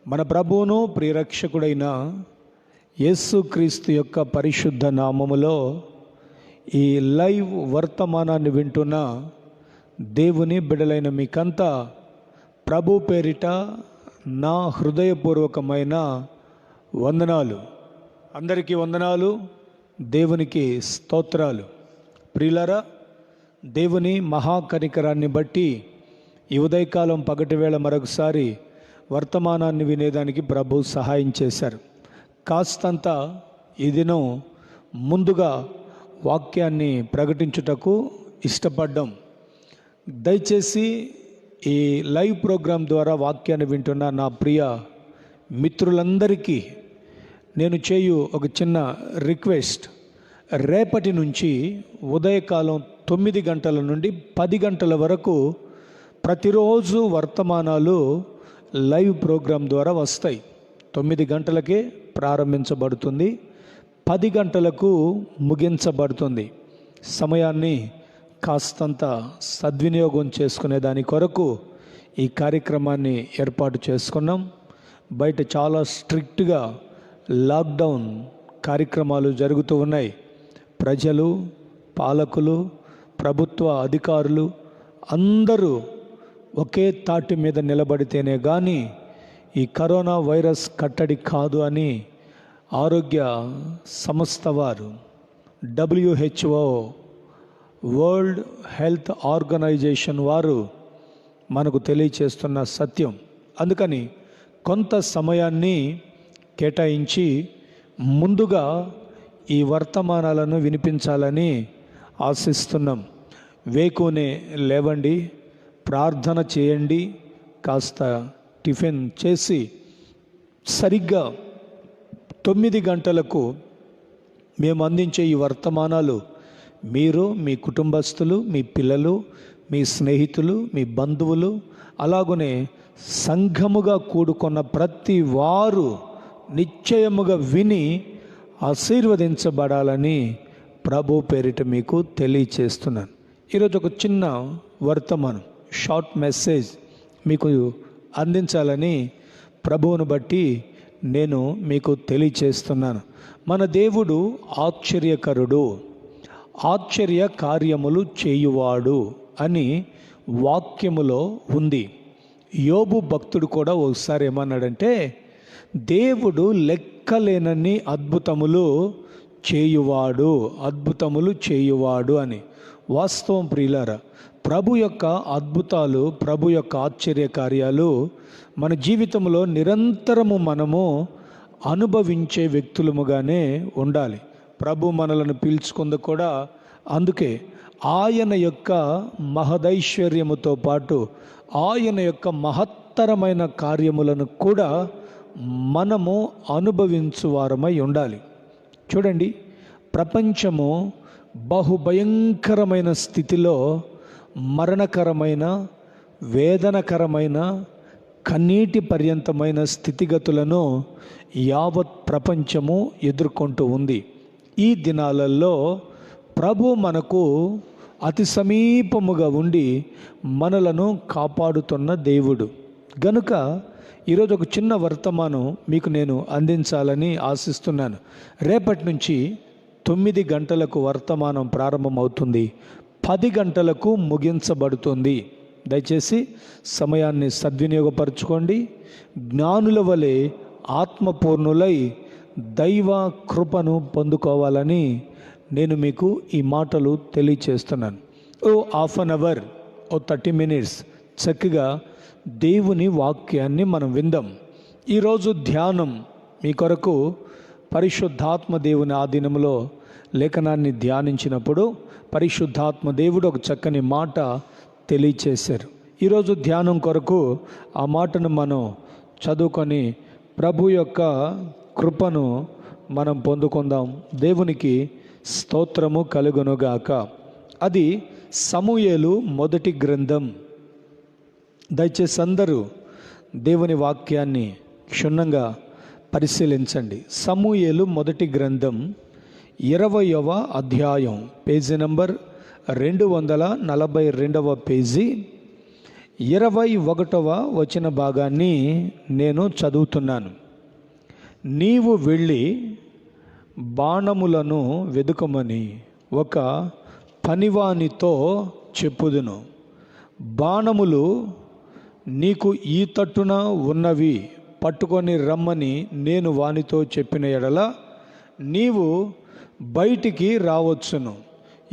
మన ప్రభువును ప్రియరక్షకుడైన యేసుక్రీస్తు యొక్క పరిశుద్ధ నామములో ఈ లైవ్ వర్తమానాన్ని వింటున్న దేవుని బిడ్డలైన మీకంతా ప్రభు పేరిట నా హృదయపూర్వకమైన వందనాలు. అందరికీ వందనాలు, దేవునికి స్తోత్రాలు. ప్రియులారా, దేవుని మహాకనికరాన్ని బట్టి ఈ ఉదయకాలం పగటి వేళ మరొకసారి వర్తమానాన్ని వినేదానికి ప్రభు సహాయం చేశారు. కాస్తంత ఈ దినం ముందుగా వాక్యాన్ని ప్రకటించుటకు ఇష్టపడ్డాం. దయచేసి ఈ లైవ్ ప్రోగ్రాం ద్వారా వాక్యాన్ని వింటున్న నా ప్రియ మిత్రులందరికీ నేను చేయు ఒక చిన్న రిక్వెస్ట్. రేపటి నుంచి ఉదయకాలం 9 గంటల నుండి 10 గంటల వరకు ప్రతిరోజు వర్తమానాలు లైవ్ ప్రోగ్రాం ద్వారా వస్తాయి. 9 గంటలకే ప్రారంభించబడుతుంది, 10 గంటలకు ముగించబడుతుంది. సమయాన్ని కాస్తంత సద్వినియోగం చేసుకునే దాని కొరకు ఈ కార్యక్రమాన్ని ఏర్పాటు చేసుకున్నాం. బయట చాలా స్ట్రిక్ట్గా లాక్డౌన్ కార్యక్రమాలు జరుగుతూ ఉన్నాయి. ప్రజలు, పాలకులు, ప్రభుత్వ అధికారులు అందరూ ఒకే తాటి మీద నిలబడితేనే కానీ ఈ కరోనా వైరస్ కట్టడి కాదు అని ఆరోగ్య సంస్థ వారు, WHO వరల్డ్ హెల్త్ ఆర్గనైజేషన్ వారు మనకు తెలియచేస్తున్న సత్యం. అందుకని కొంత సమయాన్ని కేటాయించి ముందుగా ఈ వర్తమానాలను వినిపించాలని ఆశిస్తున్నాం. వేకునే లేవండి, ప్రార్థన చేయండి, కాస్త టిఫిన్ చేసి సరిగ్గా 9 గంటలకు మేము అందించే ఈ వర్తమానాలు మీరు, మీ కుటుంబస్తులు, మీ పిల్లలు, మీ స్నేహితులు, మీ బంధువులు, అలాగనే సంఘముగా కూడుకున్న ప్రతి వారు నిశ్చయముగా విని ఆశీర్వదించబడాలని ప్రభు పేరిట మీకు తెలియచేస్తున్నాను. ఈరోజు ఒక చిన్న వర్తమానం, షార్ట్ మెసేజ్ మీకు అందించాలని ప్రభువును బట్టి నేను మీకు తెలియచేస్తున్నాను. మన దేవుడు ఆశ్చర్యకరుడు, ఆశ్చర్య కార్యములు చేయువాడు అని వాక్యములో ఉంది. యోబు భక్తుడు కూడా ఒకసారి ఏమన్నాడంటే, దేవుడు లెక్కలేనన్ని అద్భుతములు చేయువాడు అని. వాస్తవం ప్రియులారా, ప్రభు యొక్క అద్భుతాలు, ప్రభు యొక్క ఆశ్చర్య కార్యాలు మన జీవితంలో నిరంతరము మనము అనుభవించే వ్యక్తులముగానే ఉండాలి. ప్రభు మనలను పీల్చుకుంది కూడా అందుకే. ఆయన యొక్క మహదైశ్వర్యముతో పాటు ఆయన యొక్క మహత్తరమైన కార్యములను కూడా మనము అనుభవించువారమై ఉండాలి. చూడండి, ప్రపంచము బహుభయంకరమైన స్థితిలో మరణకరమైన, వేదనకరమైన, కన్నీటి పర్యంతమైన స్థితిగతులను యావత్ ప్రపంచము ఎదుర్కొంటూ ఉంది. ఈ దినాలలో ప్రభు మనకు అతి సమీపముగా ఉండి మనలను కాపాడుతున్న దేవుడు గనుక ఈరోజు ఒక చిన్న వర్తమానం మీకు నేను అందించాలని ఆశిస్తున్నాను. రేపటి నుంచి 9 గంటలకు వర్తమానం ప్రారంభమవుతుంది, 10 గంటలకు ముగించబడుతుంది. దయచేసి సమయాన్ని సద్వినియోగపరచుకోండి. జ్ఞానుల వలె ఆత్మపూర్ణులై దైవ కృపను పొందుకోవాలని నేను మీకు ఈ మాటలు తెలియచేస్తున్నాను. హాఫ్ అన్ అవర్, 30 మినిట్స్ చక్కగా దేవుని వాక్యాన్ని మనం విందాం. ఈరోజు ధ్యానం మీ కొరకు పరిశుద్ధాత్మ దేవుని ఆధీనంలో లేఖనాన్ని ధ్యానించినప్పుడు పరిశుద్ధాత్మ దేవుడు ఒక చక్కని మాట తెలియచేశారు. ఈరోజు ధ్యానం కొరకు ఆ మాటను మనం చదువుకొని ప్రభు యొక్క కృపను మనం పొందుకుందాం. దేవునికి స్తోత్రము కలుగునుగాక. అది సమూయేలు మొదటి గ్రంథం. దయచేసి అందరూ దేవుని వాక్యాన్ని క్షుణ్ణంగా పరిశీలించండి. సమూయేలు మొదటి గ్రంథం 20వ అధ్యాయం, పేజీ నంబర్ 242 పేజీ, 21వ వచన భాగాన్ని నేను చదువుతున్నాను. నీవు వెళ్ళి బాణములను వెదుకమని ఒక పనివానితో చెప్పుదును. బాణములు నీకు ఈ తట్టున ఉన్నవి పట్టుకొని రమ్మని నేను వానితో చెప్పిన ఎడల నీవు బయటికి రావచ్చును.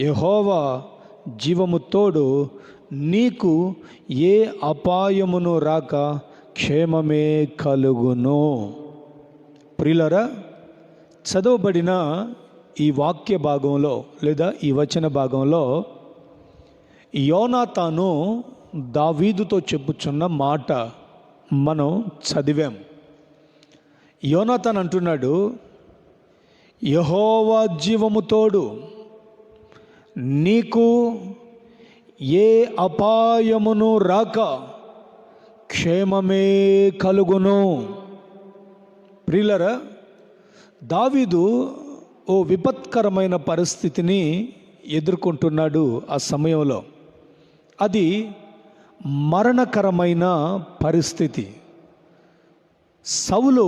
యెహోవా జీవము తోడు నీకు ఏ అపాయమును రాక క్షేమమే కలుగును. ప్రియులారా, చదవబడిన ఈ వాక్య భాగంలో లేదా ఈ వచన భాగంలో యోనాతాను దావీదుతో చెప్పుచున్న మాట మనం చదివాం. యోనాతాను అంటున్నాడు, యెహోవా జీవము తోడు నీకు ఏ అపాయమును రాక క్షేమమే కలుగును. ప్రియులారా, దావీదు ఓ విపత్కరమైన పరిస్థితిని ఎదుర్కొంటున్నాడు. ఆ సమయంలో అది మరణకరమైన పరిస్థితి. సౌలు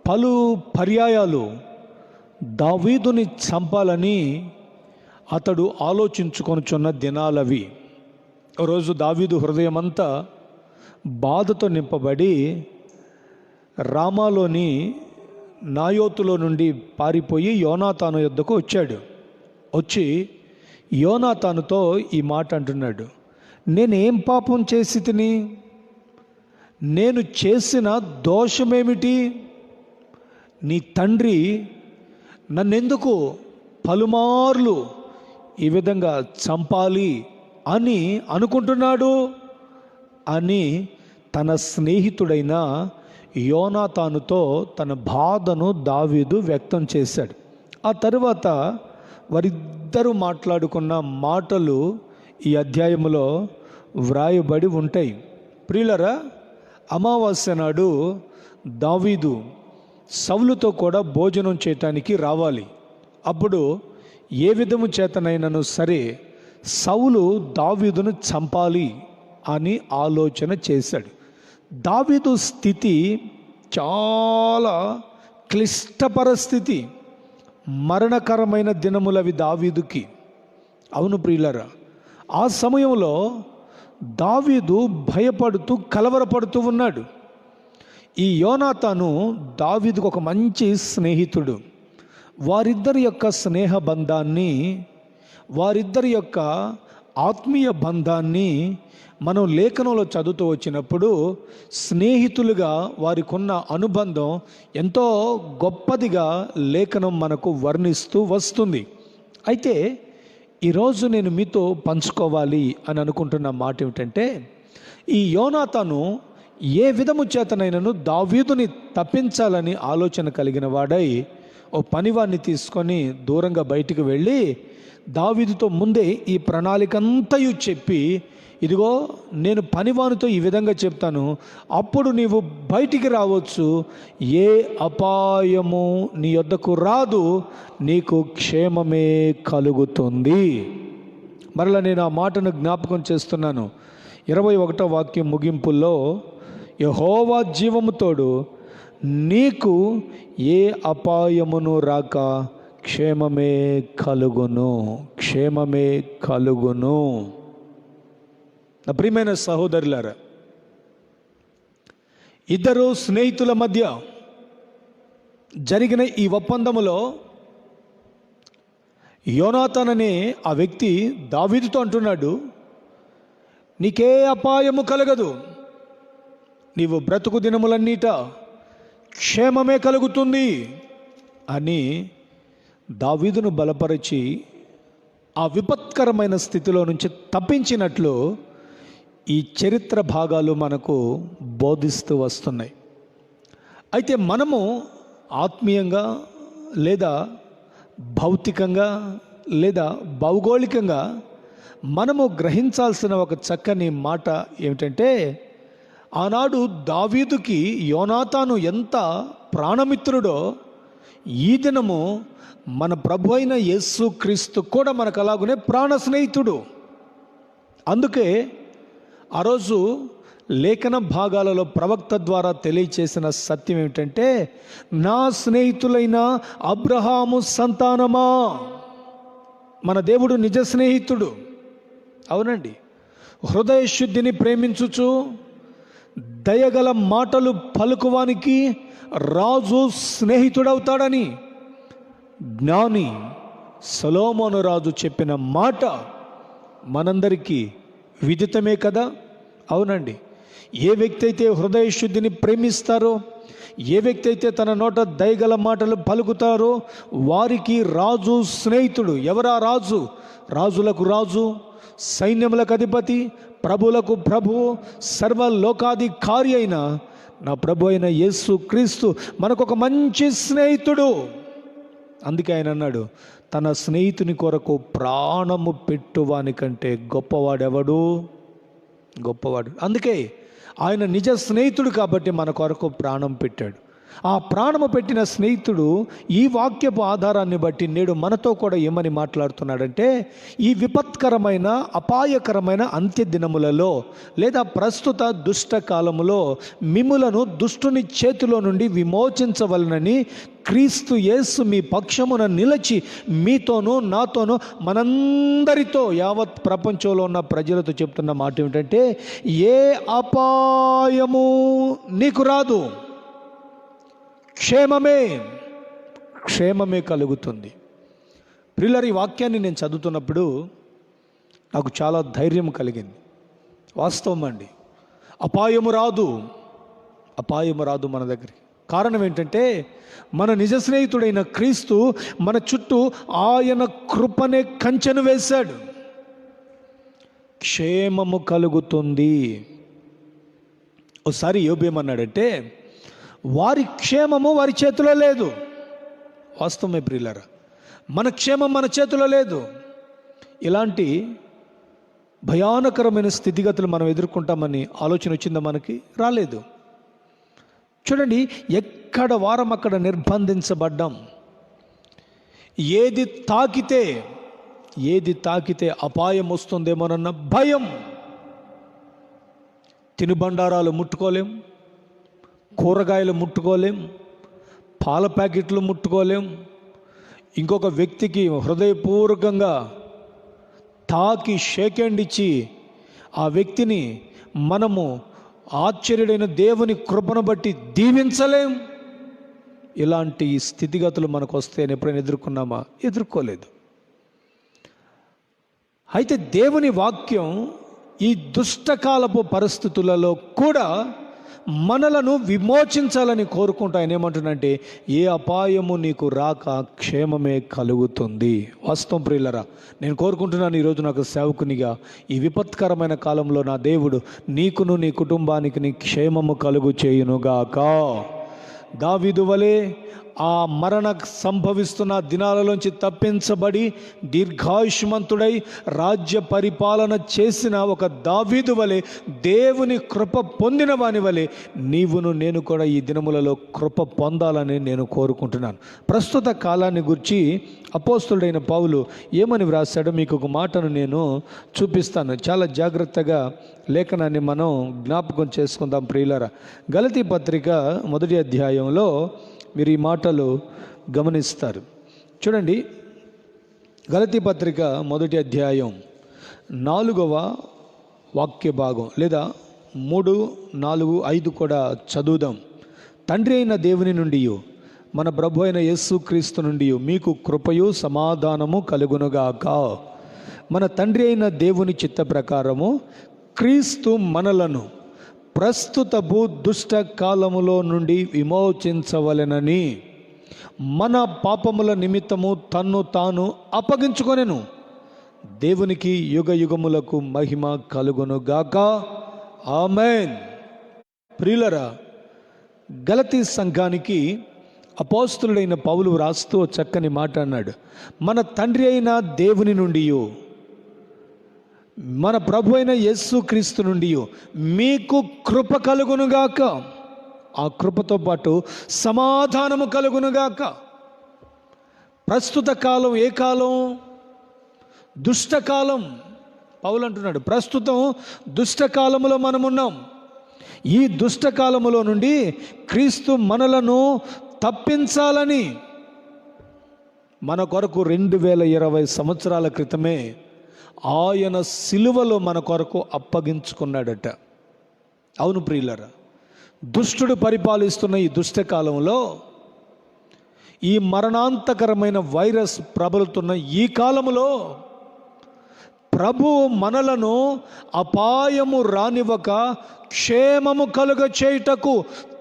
పలు పర్యాయాలు దావీదుని చంపాలని అతడు ఆలోచించుకొనుచున్న దినాలవి. రోజు దావీదు హృదయమంతా బాధతో నింపబడి రామాలోని నాయోతులో నుండి పారిపోయి యోనాతాను యొద్దకు వచ్చాడు. వచ్చి యోనాతానుతో ఈ మాట అంటున్నాడు, నేనేం పాపం చేసి తిని, నేను చేసిన దోషమేమిటి? నీ తండ్రి నన్నెందుకు పలుమార్లు ఈ విధంగా చంపాలి అని అనుకుంటున్నాడు అని తన స్నేహితుడైన యోనాతానుతో తన బాధను దావీదు వ్యక్తం చేశాడు. ఆ తరువాత వారిద్దరూ మాట్లాడుకున్న మాటలు ఈ అధ్యాయములో వ్రాయబడి ఉంటాయి. ప్రియులరా, అమావాస్య నాడు దావీదు సౌలుతో కూడా భోజనం చేయటానికి రావాలి. అప్పుడు ఏ విధము చేతనైనను సరే సౌలు దావీదును చంపాలి అని ఆలోచన చేశాడు. దావీదు స్థితి చాలా క్లిష్టపర స్థితి, మరణకరమైన దినములవి దావీదుకి. అవును ప్రియులారా, ఆ సమయంలో దావీదు భయపడుతూ కలవరపడుతూ ఉన్నాడు. ఈ యోనాతాను దావీదుకు ఒక మంచి స్నేహితుడు. వారిద్దరి యొక్క స్నేహ బంధాన్ని, వారిద్దరి యొక్క ఆత్మీయ బంధాన్ని మనం లేఖనంలో చదువుతూ వచ్చినప్పుడు స్నేహితులుగా వారికి ఉన్న అనుబంధం ఎంతో గొప్పదిగా లేఖనం మనకు వర్ణిస్తూ వస్తుంది. అయితే ఈరోజు నేను మీతో పంచుకోవాలి అని అనుకుంటున్న మాట ఏమిటంటే, ఈ యోనాతాను ఏ విధము చేతనైనను దావీదుని తప్పించాలని ఆలోచన కలిగిన వాడై ఓ పనివాన్ని తీసుకొని దూరంగా బయటికి వెళ్ళి దావీదుతో ముందే ఈ ప్రణాళిక అంతయు చెప్పి, ఇదిగో నేను పనివానితో ఈ విధంగా చెప్తాను, అప్పుడు నీవు బయటికి రావచ్చు, ఏ అపాయము నీ యొద్దకు రాదు, నీకు క్షేమమే కలుగుతుంది. మరలా నేను ఆ మాటను జ్ఞాపకం చేస్తున్నాను. 21వ వాక్యం ముగింపుల్లో, యెహోవా జీవము తోడు నీకు ఏ అపాయమును రాక క్షేమమే కలుగును, క్షేమమే కలుగును. నా ప్రియమైన సహోదరులారా, ఇద్దరు స్నేహితుల మధ్య జరిగిన ఈ ఒప్పందములో యోనాతాన్ అనే ఆ వ్యక్తి దావీదుతో అంటున్నాడు, నీకే అపాయము కలగదు, నీవు బ్రతుకు దినములన్నీట క్షేమమే కలుగుతుంది అని దావీదును బలపరిచి ఆ విపత్కరమైన స్థితిలో నుంచి తప్పించినట్లు ఈ చరిత్ర భాగాలు మనకు బోధిస్తూ వస్తున్నాయి. అయితే మనము ఆత్మీయంగా లేదా భౌతికంగా లేదా భౌగోళికంగా మనము గ్రహించాల్సిన ఒక చక్కని మాట ఏమిటంటే, ఆనాడు దావీదుకి యోనాతాను ఎంత ప్రాణమిత్రుడో ఈ దినము మన ప్రభు అయిన యేసుక్రీస్తు కూడా మనకు అలాగునే ప్రాణ స్నేహితుడు. అందుకే ఆ రోజు లేఖన భాగాలలో ప్రవక్త ద్వారా తెలియచేసిన సత్యం ఏమిటంటే, నా స్నేహితులైన అబ్రహాము సంతానమా. మన దేవుడు నిజ స్నేహితుడు. అవునండి. హృదయ శుద్ధిని ప్రేమించుచు దయగల మాటలు పలుకువానికి రాజు స్నేహితుడవుతాడని జ్ఞాని సొలొమోను రాజు చెప్పిన మాట మనందరికీ విదితమే కదా. అవునండి. ఏ వ్యక్తి అయితే హృదయ శుద్ధిని ప్రేమిస్తారో, ఏ వ్యక్తి అయితే తన నోట దయగల మాటలు పలుకుతారో వారికి రాజు స్నేహితుడు. ఎవరా రాజు? రాజులకు రాజు, సైన్యములకు అధిపతి, ప్రభువులకు ప్రభువు, సర్వలోకాధికారి అయిన నా ప్రభు అయిన యేసు క్రీస్తు మనకొక మంచి స్నేహితుడు. అందుకే ఆయన అన్నాడు, తన స్నేహితుని కొరకు ప్రాణము పెట్టువానికంటే గొప్పవాడెవడు? గొప్పవాడు. అందుకే ఆయన నిజ స్నేహితుడు కాబట్టి మన కొరకు ప్రాణం పెట్టాడు. ఆ ప్రాణము పెట్టిన స్నేహితుడు ఈ వాక్యపు ఆధారాన్ని బట్టి నేడు మనతో కూడా ఏమని మాట్లాడుతున్నాడంటే, ఈ విపత్కరమైన అపాయకరమైన అంత్య దినములలో లేదా ప్రస్తుత దుష్ట కాలములో మిమ్ములను దుష్టుని చేతిలో నుండి విమోచించవలనని క్రీస్తు యేసు మీ పక్షమున నిలిచి మీతోనూ నాతోనూ మనందరితో యావత్ ప్రపంచంలో ఉన్న ప్రజలతో చెప్తున్న మాట ఏమిటంటే, ఏ అపాయము నీకు రాదు, క్షేమమే కలుగుతుంది. ప్రియులారా, ఈ వాక్యాన్ని నేను చదువుతున్నప్పుడు నాకు చాలా ధైర్యం కలిగింది. వాస్తవం అండి. అపాయము రాదు మన దగ్గరికి. కారణం ఏంటంటే, మన నిజ స్నేహితుడైన క్రీస్తు మన చుట్టూ ఆయన కృపనే కంచెను వేశాడు. క్షేమము కలుగుతుంది. ఒకసారి యోబు ఏమన్నాడంటే, వారి క్షేమము వారి చేతిలో లేదు. వాస్తవమే ప్రియులారా, మన క్షేమం మన చేతిలో లేదు. ఇలాంటి భయానకరమైన స్థితిగతులు మనం ఎదుర్కొంటామని ఆలోచన వచ్చిందా? మనకి రాలేదు. చూడండి, ఎక్కడ వారం అక్కడ నిర్బంధించబడ్డాం. ఏది తాకితే అపాయం వస్తుందేమోనన్న భయం. తినుబండారాలు ముట్టుకోలేం, కూరగాయలు ముట్టుకోలేం, పాల ప్యాకెట్లు ముట్టుకోలేం. ఇంకొక వ్యక్తికి హృదయపూర్వకంగా తాకి షేక్ హ్యాండ్ ఇచ్చి ఆ వ్యక్తిని మనము ఆశ్చర్యుడైన దేవుని కృపను బట్టి దీవించలేం. ఇలాంటి స్థితిగతులు మనకు వస్తే ఎప్పుడైనా ఎదుర్కొన్నామా? ఎదుర్కోలేదు. అయితే దేవుని వాక్యం ఈ దుష్టకాలపు పరిస్థితులలో కూడా మనలను విమోచించాలని కోరుకుంటూ ఆయన ఏమంటున్నంటే, ఏ అపాయము నీకు రాక క్షేమమే కలుగుతుంది. వాస్తవం ప్రియులరా, నేను కోరుకుంటున్నాను ఈరోజు నాకు సేవకునిగా, ఈ విపత్కరమైన కాలంలో నా దేవుడు నీకును నీ కుటుంబానికి నీ క్షేమము కలుగు చేయునుగాక. దావీదు వలె ఆ మరణ సంభవిస్తున్న దినాలలోంచి తప్పించబడి దీర్ఘాయుష్మంతుడై రాజ్య పరిపాలన చేసిన ఒక దావీదు వలె, దేవుని కృప పొందిన వాని వలె నీవును నేను కూడా ఈ దినములలో కృప పొందాలని నేను కోరుకుంటున్నాను. ప్రస్తుత కాలాన్ని గురించి అపోస్తులుడైన పౌలు ఏమని వ్రాసాడో మీకు ఒక మాటను నేను చూపిస్తాను. చాలా జాగ్రత్తగా లేఖనాన్ని మనం జ్ఞాపకం చేసుకుందాం ప్రియులారా. గలతీ పత్రిక 1వ అధ్యాయంలో మీరు ఈ మాటలు గమనిస్తారు. చూడండి, గలతీ పత్రిక 1వ అధ్యాయం 4వ వాక్య భాగం లేదా 3, 4, 5 కూడా చదువుదాం. తండ్రి అయిన దేవుని నుండి మన ప్రభు అయిన యేసు క్రీస్తు నుండి మీకు కృపయు సమాధానము కలుగునుగాక. మన తండ్రి అయిన దేవుని చిత్త ప్రకారము క్రీస్తు మనలను ప్రస్తుతపు దుష్ట కాలములో నుండి విమోచించవలెనని మన పాపముల నిమిత్తము తన్ను తాను అప్పగించుకొనెను. దేవునికి యుగ యుగములకు మహిమ కలుగునుగాక. ఆమేన్. ప్రియులరా, గలతీ సంఘానికి అపోస్తులుడైన పౌలు రాస్తూ చక్కని మాట అన్నాడు. మన తండ్రి అయిన దేవుని నుండి మన ప్రభు అయిన యేసు క్రీస్తు నుండి మీకు కృప కలుగునుగాక. ఆ కృపతో పాటు సమాధానము కలుగునుగాక. ప్రస్తుత కాలం ఏ కాలం? దుష్టకాలం, పౌలు అంటున్నాడు, ప్రస్తుతం దుష్టకాలములో మనమున్నాం. ఈ దుష్టకాలములో నుండి క్రీస్తు మనలను తప్పించాలని మన కొరకు 2020 సంవత్సరాల క్రితమే ఆయన సిలువలో మన కొరకు అప్పగించుకున్నాడట. అవును ప్రియులారా, దుష్టుడు పరిపాలిస్తున్న ఈ దుష్టకాలంలో, ఈ మరణాంతకరమైన వైరస్ ప్రబలుతున్న ఈ కాలములో ప్రభు మనలను అపాయము రానివ్వక క్షేమము కలుగ చేయుటకు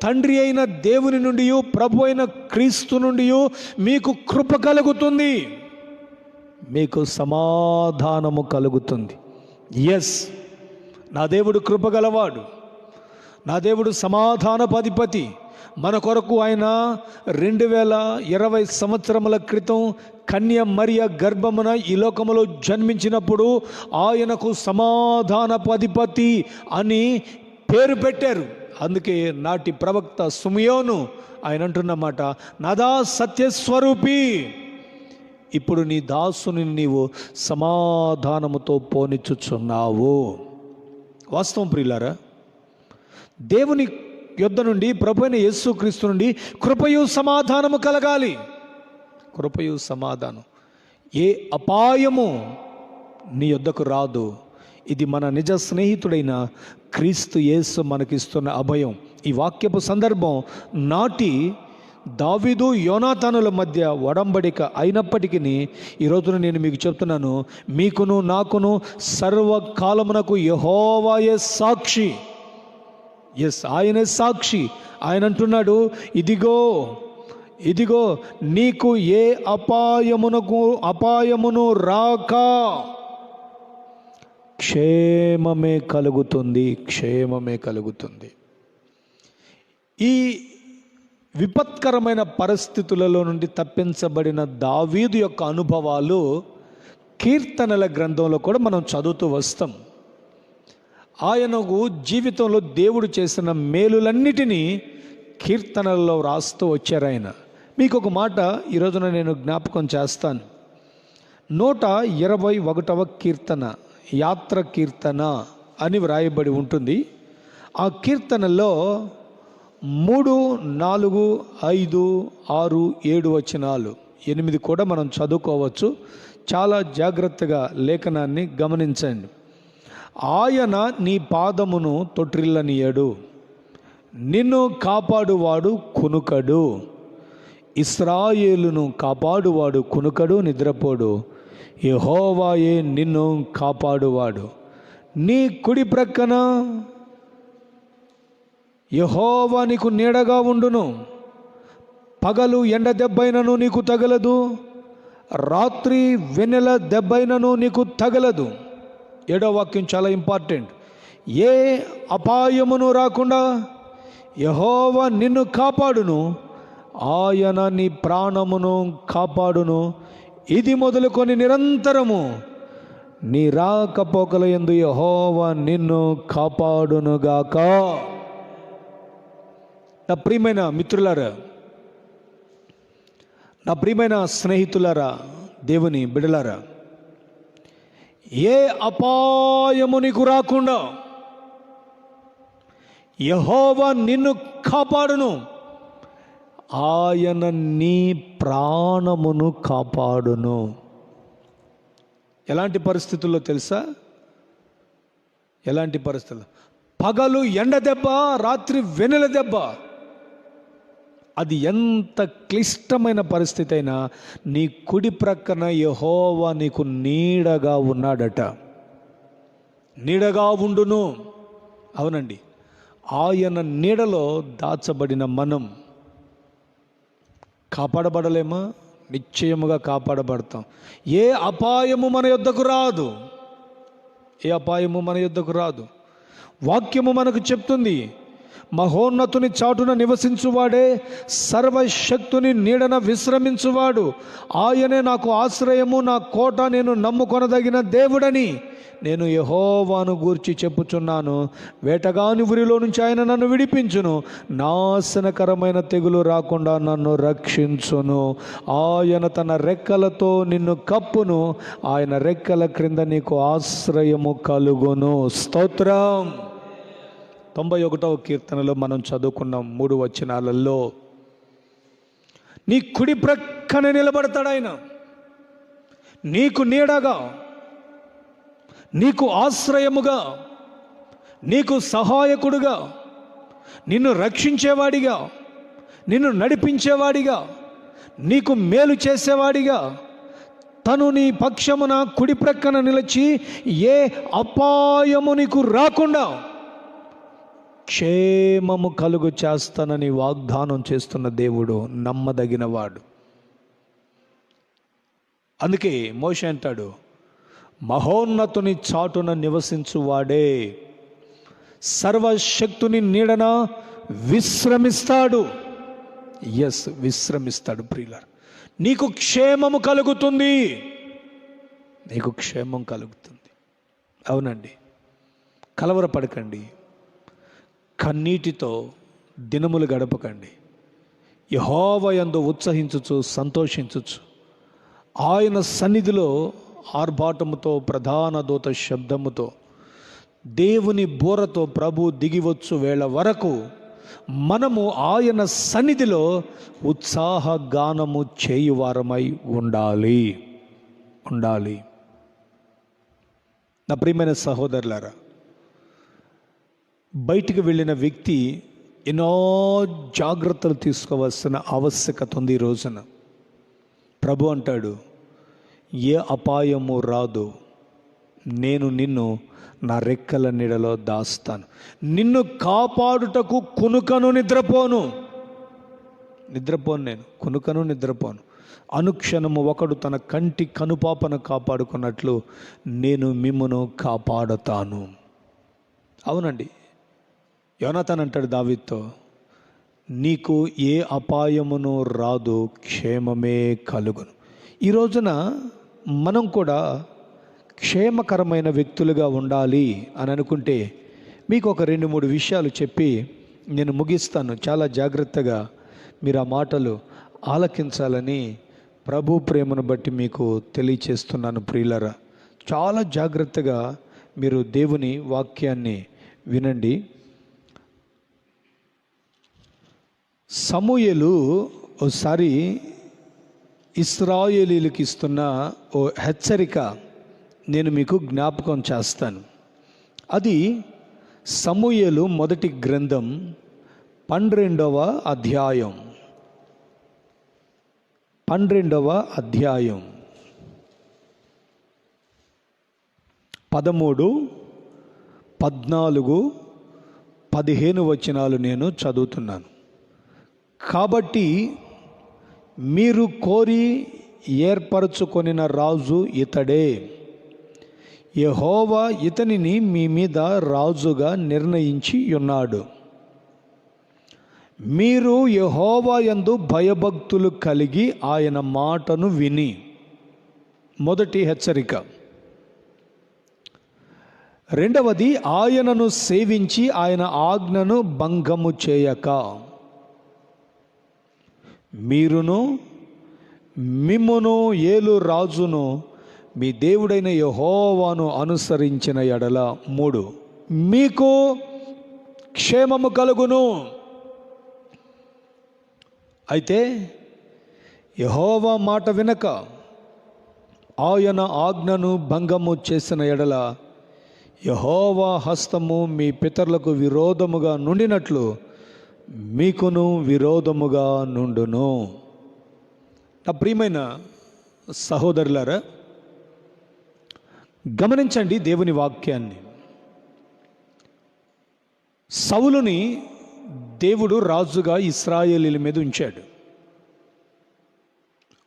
తండ్రి అయిన దేవుని నుండి, ప్రభు అయిన క్రీస్తు నుండి మీకు కృప కలుగుతుంది, మీకు సమాధానము కలుగుతుంది. ఎస్, నా దేవుడు కృప గలవాడు, నా దేవుడు సమాధానపధిపతి. మన కొరకు ఆయన 2020 సంవత్సరముల క్రితం కన్య మరియ గర్భమున ఈ లోకములో జన్మించినప్పుడు ఆయనకు సమాధానపధిపతి అని పేరు పెట్టారు. అందుకే నాటి ప్రవక్త సుమియోను ఆయన అంటున్నమాట, నాదా సత్యస్వరూపి, ఇప్పుడు నీ దాసుని నీవు సమాధానముతో పోనిచ్చుచున్నావు. వాస్తవం ప్రియులారా, దేవుని యొద్ద నుండి, ప్రభు అయిన యేసుక్రీస్తు నుండి కృపయు సమాధానము కలగాలి. కృపయు సమాధానం. ఏ అపాయము నీ యొద్దకు రాదు. ఇది మన నిజ స్నేహితుడైన క్రీస్తు యేసు మనకిస్తున్న అభయం. ఈ వాక్యపు సందర్భం నాటి దావీదు యోనాతానుల మధ్య ఒడంబడిక అయినప్పటికీ ఈ రోజున నేను మీకు చెప్తున్నాను, మీకును నాకును సర్వకాలమునకు యెహోవాయే సాక్షి. ఎస్, ఆయనే సాక్షి. ఆయన అంటున్నాడు, ఇదిగో నీకు ఏ అపాయమును రాక క్షేమమే కలుగుతుంది, క్షేమమే కలుగుతుంది. ఈ విపత్కరమైన పరిస్థితులలో నుండి తప్పించబడిన దావీదు యొక్క అనుభవాలు కీర్తనల గ్రంథంలో కూడా మనం చదువుతూ వస్తాం. ఆయనకు జీవితంలో దేవుడు చేసిన మేలులన్నిటినీ కీర్తనల్లో రాస్తూ వచ్చారు ఆయన. మీకు ఒక మాట ఈరోజున నేను జ్ఞాపకం చేస్తాను. 121వ కీర్తన, యాత్ర కీర్తన అని వ్రాయబడి ఉంటుంది. ఆ కీర్తనలో 3, 4, 5, 6, 7 వచనాలు, 8 కూడా మనం చదువుకోవచ్చు. చాలా జాగ్రత్తగా లేఖనాన్ని గమనించండి. ఆయన నీ పాదమును తొట్రిల్లనీయడు, నిన్ను కాపాడువాడు కునుకడు. ఇశ్రాయేలును కాపాడువాడు కునుకడు, నిద్రపోడు. యెహోవాయే నిన్ను కాపాడువాడు. నీ కుడి ప్రక్కన యెహోవా నీకు నీడగా ఉండును. పగలు ఎండ దెబ్బైనను నీకు తగలదు, రాత్రి వెన్నెల దెబ్బైనను నీకు తగలదు. 7వ వాక్యం చాలా ఇంపార్టెంట్. ఏ అపాయమును రాకుండా యెహోవా నిన్ను కాపాడును, ఆయన నీ ప్రాణమును కాపాడును. ఇది మొదలుకొని నిరంతరము నీ రాకపోకల యందు యెహోవా నిన్ను కాపాడునుగాక. నా ప్రియమైన మిత్రులారా, నా ప్రియమైన స్నేహితులారా, దేవుని బిడలారా, ఏ అపాయము నీకు రాకుండా యెహోవా నిన్ను కాపాడును, ఆయన నీ ప్రాణమును కాపాడును. ఎలాంటి పరిస్థితుల్లో తెలుసా? ఎలాంటి పరిస్థితుల్లో? పగలు ఎండ దెబ్బ, రాత్రి వెన్నెల దెబ్బ. అది ఎంత క్లిష్టమైన పరిస్థితి అయినా నీ కుడి ప్రక్కన యెహోవా నీకు నీడగా ఉన్నాడట. నీడగా ఉండును. అవునండి, ఆయన నీడలో దాచబడిన మనం కాపాడబడలేమా? నిశ్చయముగా కాపాడబడతాం. ఏ అపాయము మన యొద్దకు రాదు. ఏ అపాయము మన యొద్దకు రాదు. వాక్యము మనకు చెప్తుంది, మహోన్నతుని చాటున నివసించువాడే, సర్వశక్తుని నీడన విశ్రమించువాడు. ఆయనే నాకు ఆశ్రయము, నా కోట, నేను నమ్ముకొనదగిన దేవుడని నేను యెహోవాను గూర్చి చెప్పుచున్నాను. వేటగాని ఉరిలో నుంచి ఆయన నన్ను విడిపించును, నాశనకరమైన తెగులు రాకుండా నన్ను రక్షించును. ఆయన తన రెక్కలతో నిన్ను కప్పును, ఆయన రెక్కల క్రింద నీకు ఆశ్రయము కలుగును. స్తోత్రం. 91వ కీర్తనలో మనం చదువుకున్నాం 3 వచనాలలో, నీ కుడి ప్రక్కన నిలబడతాడు ఆయన, నీకు నీడగా, నీకు ఆశ్రయముగా, నీకు సహాయకుడుగా, నిన్ను రక్షించేవాడిగా, నిన్ను నడిపించేవాడిగా, నీకు మేలు చేసేవాడిగా, తను నీ పక్షమున కుడి ప్రక్కన నిలిచి ఏ అపాయము నీకు రాకుండా క్షేమము కలుగు చేస్తానని వాగ్దానం చేస్తున్న దేవుడు నమ్మదగినవాడు. అందుకే మోషే అంటాడు, మహోన్నతుని చాటున నివసించువాడే సర్వశక్తుని నీడన విశ్రమిస్తాడు. విశ్రమిస్తాడు. ప్రియులారా, నీకు క్షేమము కలుగుతుంది, నీకు క్షేమం కలుగుతుంది. అవునండి, కలవరపడకండి, కన్నీటితో దినములు గడపకండి. యెహోవా యందు ఉత్సహించుచు సంతోషించుచు, ఆయన సన్నిధిలో ఆర్భాటముతో, ప్రధాన దూత శబ్దముతో, దేవుని బోరతో ప్రభు దిగివచ్చు వేళ వరకు మనము ఆయన సన్నిధిలో ఉత్సాహ గానము చేయువారమై ఉండాలి. నా ప్రియమైన సహోదరులారా, బయటికి వెళ్ళిన వ్యక్తి ఎన్నో జాగ్రత్తలు తీసుకోవాల్సిన ఆవశ్యకత ఉంది. ఈ రోజున ప్రభు అంటాడు, ఏ అపాయము రాదు, నేను నిన్ను నా రెక్కల నీడలో దాస్తాను, నిన్ను కాపాడుటకు కునుకను నిద్రపోను. నేను కునుకను నిద్రపోను. అనుక్షణము ఒకడు తన కంటి కనుపాపను కాపాడుకున్నట్లు నేను మిమ్మును కాపాడుతాను. అవునండి, యోనాతాన్ అంటాడు దావీదుతో, నీకు ఏ అపాయమును రాదు, క్షేమమే కలుగును. ఈ రోజున మనం కూడా క్షేమకరమైన వ్యక్తులుగా ఉండాలి అని అనుకుంటే మీకు ఒక 2-3 విషయాలు చెప్పి నేను ముగిస్తాను. చాలా జాగ్రత్తగా మీరు ఆ మాటలు ఆలకించాలని ప్రభు ప్రేమను బట్టి మీకు తెలియచేస్తున్నాను. ప్రియులారా, చాలా జాగ్రత్తగా మీరు దేవుని వాక్యాన్ని వినండి. సమూయేలు ఓసారి ఇశ్రాయేలీయులకు ఇస్తున్న ఓ హెచ్చరిక నేను మీకు జ్ఞాపకం చేస్తాను. అది సమూయేలు మొదటి గ్రంథం 12వ అధ్యాయం 13, 13, 14, 15 వచనాలు నేను చదువుతున్నాను. కాబట్టి మీరు కోరి ఏర్పరచుకొనిన రాజు ఇతడే, యెహోవా ఇతనిని మీ మీద రాజుగా నిర్ణయించి ఉన్నాడు. మీరు యెహోవా యందు భయభక్తులు కలిగి ఆయన మాటను విని, మొదటి హెచ్చరిక. రెండవది, ఆయనను సేవించి ఆయన ఆజ్ఞను భంగము చేయక, మీరును మిమ్మును ఏలు రాజును మీ దేవుడైన యెహోవాను అనుసరించిన ఎడల, 3, మీకు క్షేమము కలుగును. అయితే యెహోవా మాట వినక ఆయన ఆజ్ఞను భంగము చేసిన ఎడల యెహోవా హస్తము మీ పితరులకు విరోధముగా నుండినట్లు మీకును విరోధముగా నుండును. నా ప్రియమైన సహోదరులారా, గమనించండి దేవుని వాక్యాన్ని. సౌలుని దేవుడు రాజుగా ఇశ్రాయేలీయుల మీద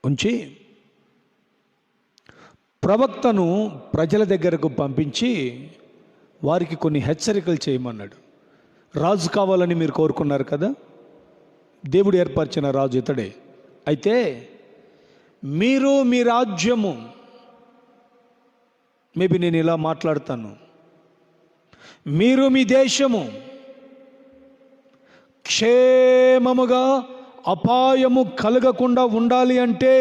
ఉంచి ప్రవక్తను ప్రజల దగ్గరకు పంపించి వారికి కొన్ని హెచ్చరికలు చేయమన్నాడు. రాజు కావాలని మీరు కోరుకున్నారు కదా, దేవుడు ఏర్పరిచిన రాజు ఇతడే. అయితే మీరు మీ రాజ్యము, మేబీ నేను ఇలా మాట్లాడతాను, మీరు మీ దేశము క్షేమముగా అపాయము కలగకుండా ఉండాలి అంటే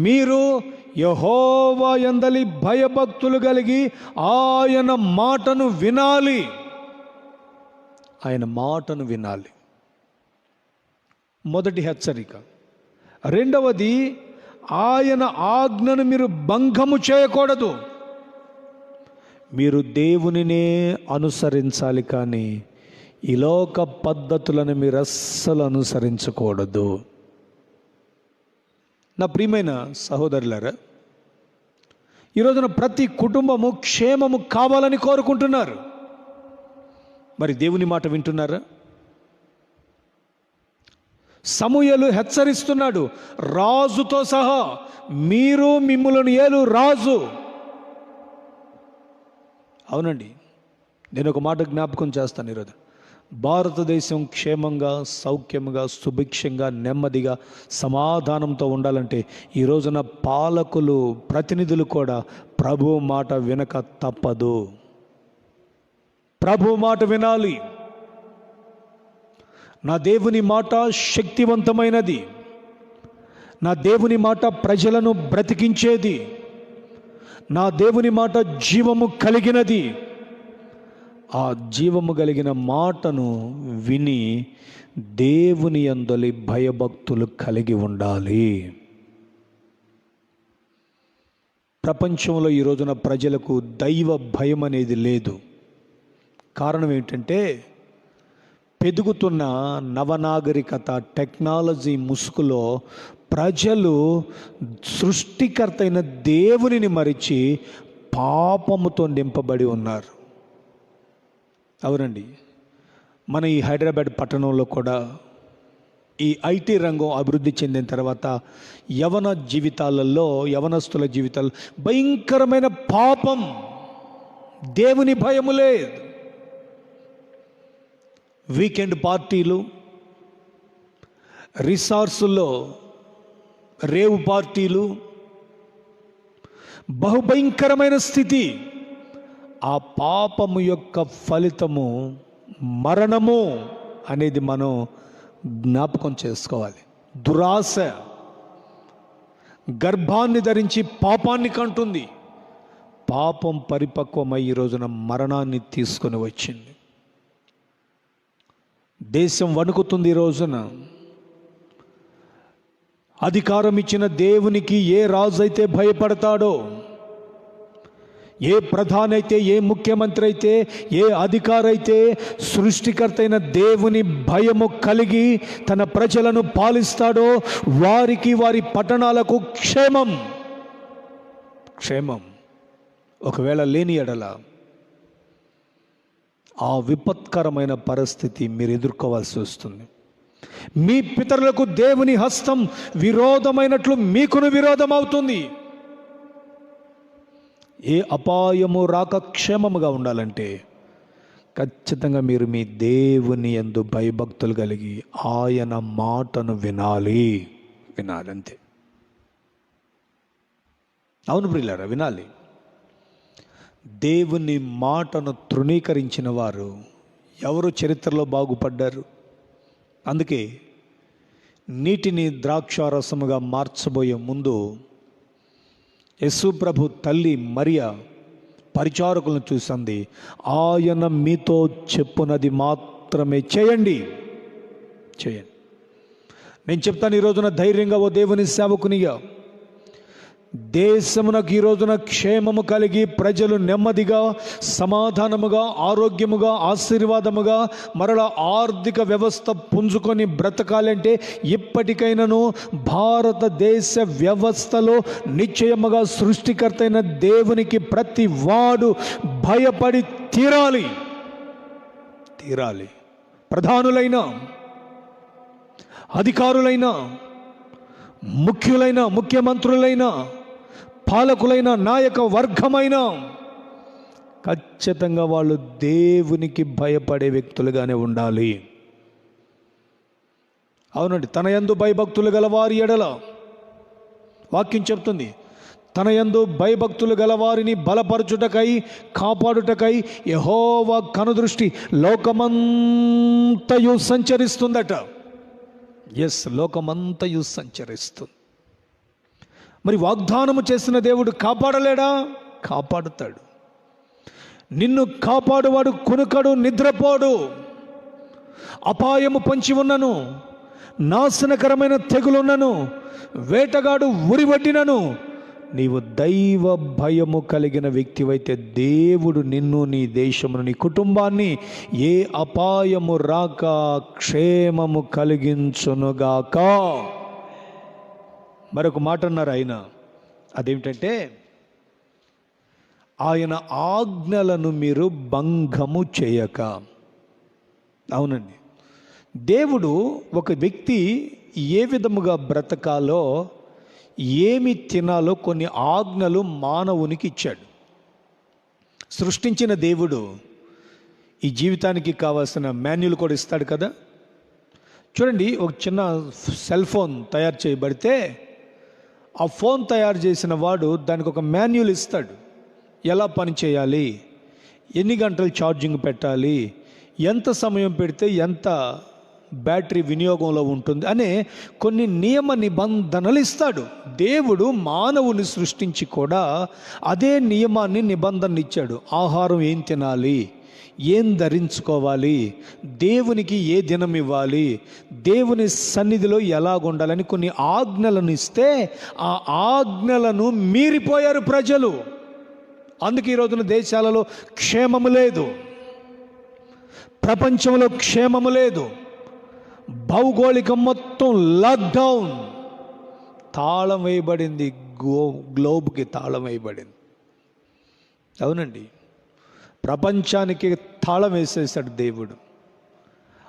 మీరు యెహోవా యందలి భయభక్తులు కలిగి ఆయన మాటను వినాలి. ఆయన మాటను వినాలి, మొదటి హెచ్చరిక. రెండవది, ఆయన ఆజ్ఞను మీరు భంగము చేయకూడదు. మీరు దేవునినే అనుసరించాలి, కానీ ఈ లోక పద్ధతులను మీరు అస్సలు అనుసరించకూడదు. నా ప్రియమైన సహోదరులారా, ఈరోజున ప్రతి కుటుంబము క్షేమము కావాలని కోరుకుంటున్నారు. మరి దేవుని మాట వింటున్నారా? సమూయేలు హెచ్చరిస్తున్నాడు, రాజుతో సహా మీరు మిమ్ములను ఏలు రాజు. అవునండి, నేను ఒక మాట జ్ఞాపకం చేస్తాను. ఈరోజు భారతదేశం క్షేమంగా, సౌఖ్యంగా, సుభిక్షంగా, నెమ్మదిగా, సమాధానంతో ఉండాలంటే ఈ రోజున పాలకులు, ప్రతినిధులు కూడా ప్రభు మాట వినక తప్పదు. ప్రభు మాట వినాలి. నా దేవుని మాట శక్తివంతమైనది. నా దేవుని మాట ప్రజలను బ్రతికించేది. నా దేవుని మాట జీవము కలిగినది. ఆ జీవము కలిగిన మాటను విని దేవుని యందలి భయభక్తులు కలిగి ఉండాలి. ప్రపంచంలో ఈ రోజున ప్రజలకు దైవ భయం అనేది లేదు. కారణం ఏంటంటే పెరుగుతున్న నవనాగరికత, టెక్నాలజీ ముసుగులో ప్రజలు సృష్టికర్త అయిన దేవునిని మరిచి పాపముతో నింపబడి ఉన్నారు. అవునండి, మన ఈ హైదరాబాద్ పట్టణంలో కూడా ఈ ఐటీ రంగం అభివృద్ధి చెందిన తర్వాత యవనస్తుల జీవితాల్లో భయంకరమైన పాపం, దేవుని భయము లేదు. వీకెండ్ పార్టీలు, రిసార్ట్స్లో రేవు పార్టీలు, బహుభయంకరమైన స్థితి. ఆ పాపము యొక్క ఫలితము మరణము అనేది మనం జ్ఞాపకం చేసుకోవాలి. దురాశ గర్భాన్ని ధరించి పాపాన్ని కంటుంది. పాపం పరిపక్వమై ఈ రోజున మరణాన్ని తీసుకొని వచ్చింది. దేశం వణుకుతుంది. ఈ రోజున అధికారం ఇచ్చిన దేవునికి ఏ రాజు అయితే భయపడతాడో, ఏ ప్రధాని అయితే, ఏ ముఖ్యమంత్రి అయితే, ఏ అధికారి అయితే సృష్టికర్త అయిన దేవుని భయము కలిగి తన ప్రజలను పాలిస్తాడో వారికి, వారి పట్టణాలకు క్షేమం. ఒకవేళ లేని ఎడల ఆ విపత్కరమైన పరిస్థితి మీరు ఎదుర్కోవాల్సి వస్తుంది. మీ పితరులకు దేవుని హస్తం విరోధమైనట్లు మీకును విరోధం అవుతుంది. ఏ అపాయము రాక క్షేమముగా ఉండాలంటే ఖచ్చితంగా మీరు మీ దేవుని యందు భయభక్తులు కలిగి ఆయన మాటను వినాలి అంతే. అవును ప్రియులారా, వినాలి. దేవుని మాటను తృణీకరించిన వారు ఎవరు చరిత్రలో బాగుపడ్డారు? అందుకే నీటిని ద్రాక్షారసముగా మార్చబోయే ముందు యేసు ప్రభు తల్లి మరియ పరిచారకులను చూసింది. ఆయన మీతో చెప్పునది మాత్రమే చేయండి. నేను చెప్తాను ఈ రోజున ధైర్యంగా, ఓ దేవుని సేవకునిగా, దేశమునకు ఈ రోజున క్షేమము కలిగి ప్రజలు నెమ్మదిగా, సమాధానముగా, ఆరోగ్యముగా, ఆశీర్వాదముగా, మరలా ఆర్థిక వ్యవస్థ పుంజుకొని బ్రతకాలంటే ఇప్పటికైనాను భారతదేశ వ్యవస్థలో నిశ్చయముగా సృష్టికర్త అయిన దేవునికి ప్రతి వాడు భయపడి తీరాలి. ప్రధానులైన, అధికారులైన, ముఖ్యమంత్రులైన, పాలకులైన, నాయక వర్గమైన ఖచ్చితంగా వాళ్ళు దేవునికి భయపడే వ్యక్తులుగానే ఉండాలి. అవునండి, తన యందు భయభక్తులు గల వారి ఎడల వాక్యం చెప్తుంది, తన యందు భయభక్తులు గలవారిని బలపరచుటకై కాపాడుటకై యెహోవా కనుదృష్టి లోకమంతయు సంచరిస్తుందట. లోకమంతయు సంచరిస్తుంది. మరి వాగ్దానము చేసిన దేవుడు కాపాడలేడా? కాపాడుతాడు. నిన్ను కాపాడువాడు కునుకడు, నిద్రపోడు. అపాయము పొంచి ఉన్నను, నాశనకరమైన తెగులున్నను, వేటగాడు ఉరివడ్డినను, నీవు దైవ భయము కలిగిన వ్యక్తివైతే దేవుడు నిన్ను, నీ దేశమును, నీ కుటుంబాన్ని ఏ అపాయము రాక క్షేమము కలిగించునుగాక. మరొక మాట అన్నారు ఆయన, అదేమిటంటే ఆయన ఆజ్ఞలను మీరు భంగము చేయక. అవునండి, దేవుడు ఒక వ్యక్తి ఏ విధముగా బ్రతకాలో, ఏమి తినాలో కొన్ని ఆజ్ఞలు మానవునికి ఇచ్చాడు. సృష్టించిన దేవుడు ఈ జీవితానికి కావాల్సిన మాన్యుల్ కూడా ఇస్తాడు కదా. చూడండి, ఒక చిన్న సెల్ ఫోన్ తయారు చేయబడితే ఆ ఫోన్ తయారు చేసిన వాడు దానికి ఒక మాన్యుల్ ఇస్తాడు. ఎలా పని చేయాలి, ఎన్ని గంటలు ఛార్జింగ్ పెట్టాలి, ఎంత సమయం పెడితే ఎంత బ్యాటరీ వినియోగంలో ఉంటుంది అనే కొన్ని నియమ నిబంధనలు ఇస్తాడు. దేవుడు మానవుని సృష్టించి కూడా అదే నియమాన్ని, నిబంధనలు ఇచ్చాడు. ఆహారం ఏం తినాలి, ఏం ధరించుకోవాలి, దేవునికి ఏ దినం ఇవ్వాలి, దేవుని సన్నిధిలో ఎలాగుండాలని కొన్ని ఆజ్ఞలను ఇస్తే ఆ ఆజ్ఞలను మీరిపోయారు ప్రజలు. అందుకే ఈ రోజున దేశాలలో క్షేమము లేదు, ప్రపంచంలో క్షేమము లేదు. భౌగోళికం మొత్తం లాక్డౌన్, తాళం వేయబడింది, గ్లోబ్కి తాళం వేయబడింది. అవునండి, ప్రపంచానికి తాళం వేసేసాడు దేవుడు.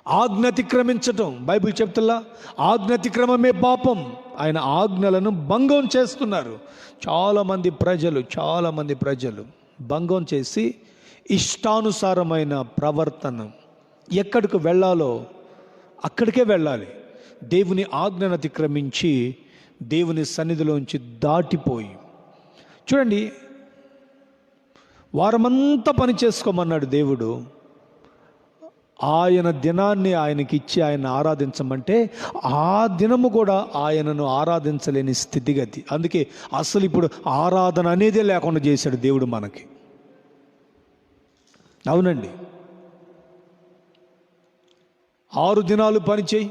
ఆజ్ఞ అతిక్రమించటం, బైబిల్ చెప్తున్నా ఆజ్ఞాతిక్రమమే పాపం. ఆయన ఆజ్ఞలను భంగం చేస్తున్నారు. చాలామంది ప్రజలు భంగం చేసి ఇష్టానుసారమైన ప్రవర్తన, ఎక్కడికి వెళ్ళాలో అక్కడికే వెళ్ళాలి. దేవుని ఆజ్ఞను అతిక్రమించి దేవుని సన్నిధిలోంచి దాటిపోయి, చూడండి, వారమంతా పని చేసుకోమన్నాడు దేవుడు. ఆయన దినాన్ని ఆయనకి ఇచ్చి ఆయన ఆరాధించమంటే ఆ దినము కూడా ఆయనను ఆరాధించలేని స్థితిగతి. అందుకే అసలు ఇప్పుడు ఆరాధన అనేదే లేకుండా చేశాడు దేవుడు మనకి. అవునండి, 6 దినాలు పని చేయి,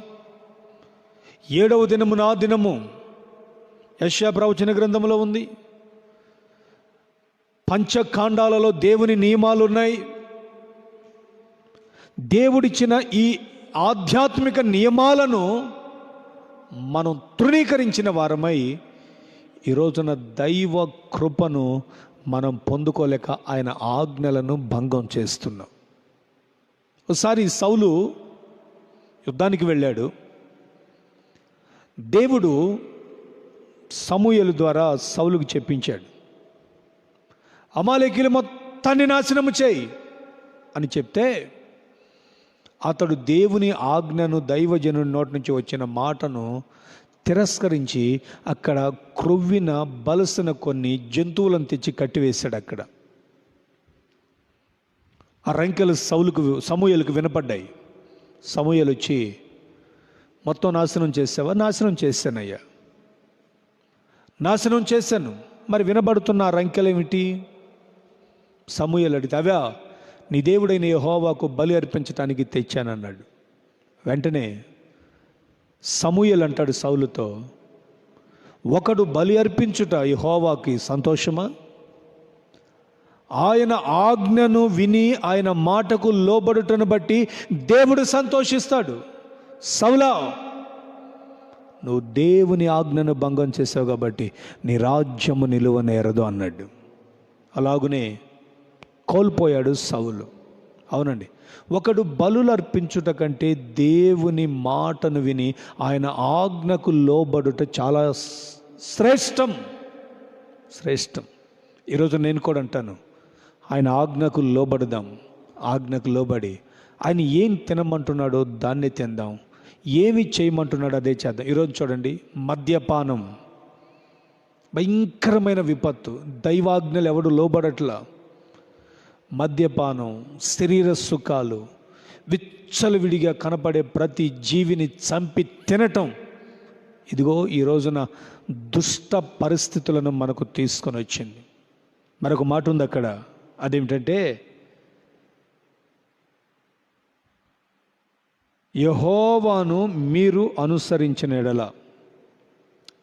7వ దినము నా దినము. యెషయా ప్రవచన గ్రంథంలో ఉంది. పంచకాండాలలో దేవుని నియమాలు ఉన్నాయి. దేవుడిచ్చిన ఈ ఆధ్యాత్మిక నియమాలను మనం తృణీకరించిన వారమై ఈ రోజున దైవ కృపను మనం పొందుకోలేక ఆయన ఆజ్ఞలను భంగం చేస్తున్నాం. ఒకసారి సౌలు యుద్ధానికి వెళ్ళాడు. దేవుడు సమూయేలు ద్వారా సౌలుకు చెప్పించాడు, అమాలేకీయుల మొత్తాన్ని నాశనము చేయి అని చెప్తే అతడు దేవుని ఆజ్ఞను, దైవజనుని నోటి నుంచి వచ్చిన మాటను తిరస్కరించి అక్కడ క్రొవ్విన బలసిన కొన్ని జంతువులను తెచ్చి కట్టివేశాడు. అక్కడ ఆ రంకెలు సమూయేలుకు వినపడ్డాయి. సమూయేలు వచ్చి, మొత్తం నాశనం చేసావా? నాశనం చేశానయ్యా, నాశనం చేశాను. మరి వినబడుతున్న ఆ రంకెలేమిటి? సమూయేలు అడిగితే, అవా నీ దేవుడైన యెహోవాకు బలి అర్పించడానికి తెచ్చానన్నాడు. వెంటనే సమూయేలు అంటాడు సౌలుతో, ఒకడు బలి అర్పించుట యెహోవాకి సంతోషమా? ఆయన ఆజ్ఞను విని ఆయన మాటకు లోబడుటను బట్టి దేవుడు సంతోషిస్తాడు. సౌలా, నువ్వు దేవుని ఆజ్ఞను భంగం చేసావు కాబట్టి నీ రాజ్యము నిలువనేరదు అన్నాడు. అలాగునే కోల్పోయాడు సౌలు. అవునండి, ఒకడు బలులు అర్పించుట కంటే దేవుని మాటను విని ఆయన ఆజ్ఞకు లోబడుట చాలా శ్రేష్టం. ఈరోజు నేను కూడా అంటాను, ఆయన ఆజ్ఞకు లోబడదాం. ఆజ్ఞకు లోబడి ఆయన ఏం తినమంటున్నాడో దాన్నే తిందాం, ఏమి చేయమంటున్నాడో అదే చేద్దాం. ఈరోజు చూడండి, మద్యపానం భయంకరమైన విపత్తు. దైవాజ్ఞలు ఎవడు లోబడట్లా. మద్యపానం, శరీర సుఖాలు, విచ్చలవిడిగా కనపడే ప్రతి జీవిని చంపి తినటం, ఇదిగో ఈ రోజున దుష్ట పరిస్థితులను మనకు తీసుకొని వచ్చింది. మరొక మాట ఉంది అక్కడ, అదేమిటంటే యెహోవాను మీరు అనుసరించిన ఎడల.